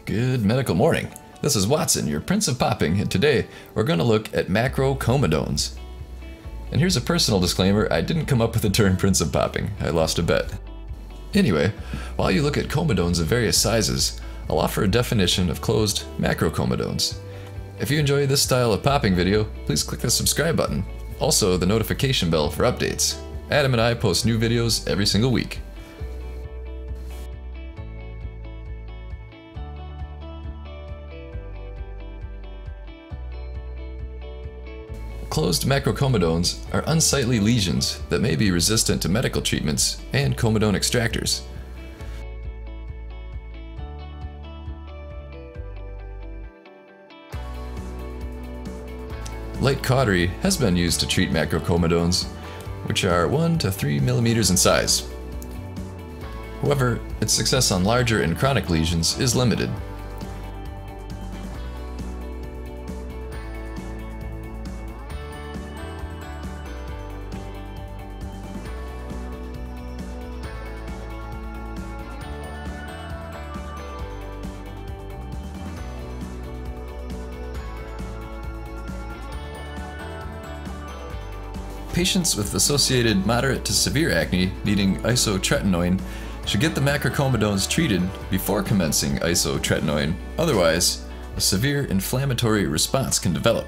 Good medical morning. This is Watson, your Prince of Popping, and today we're going to look at Macrocomedones. And here's a personal disclaimer, I didn't come up with the term Prince of Popping, I lost a bet. Anyway, while you look at comedones of various sizes, I'll offer a definition of closed macrocomedones. If you enjoy this style of popping video, please click the subscribe button. Also, the notification bell for updates. Adam and I post new videos every single week. Closed macrocomedones are unsightly lesions that may be resistant to medical treatments and comedone extractors. Light cautery has been used to treat macrocomedones, which are 1 to 3 millimeters in size. However, its success on larger and chronic lesions is limited. Patients with associated moderate to severe acne needing isotretinoin should get the macrocomedones treated before commencing isotretinoin, otherwise a severe inflammatory response can develop.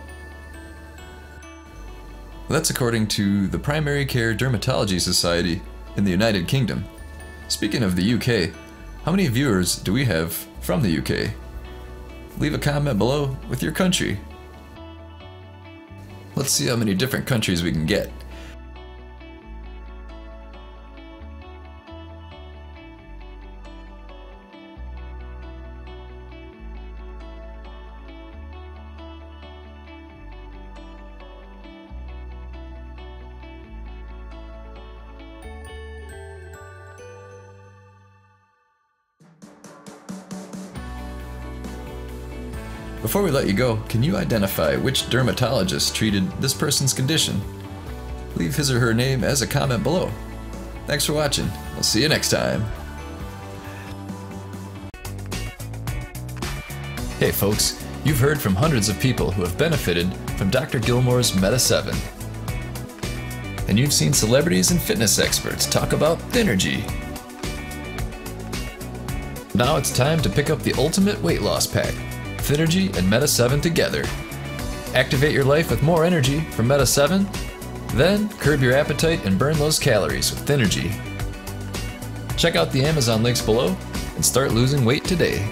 That's according to the Primary Care Dermatology Society in the United Kingdom. Speaking of the UK, how many viewers do we have from the UK? Leave a comment below with your country. Let's see how many different countries we can get. Before we let you go, can you identify which dermatologist treated this person's condition? Leave his or her name as a comment below. Thanks for watching. We'll see you next time. Hey folks, you've heard from hundreds of people who have benefited from Dr. Gilmore's Meta 7. And you've seen celebrities and fitness experts talk about Thynergy. Now it's time to pick up the ultimate weight loss pack. Thynergy and Meta 7 together. Activate your life with more energy from Meta 7, then curb your appetite and burn those calories with Thynergy. Check out the Amazon links below and start losing weight today.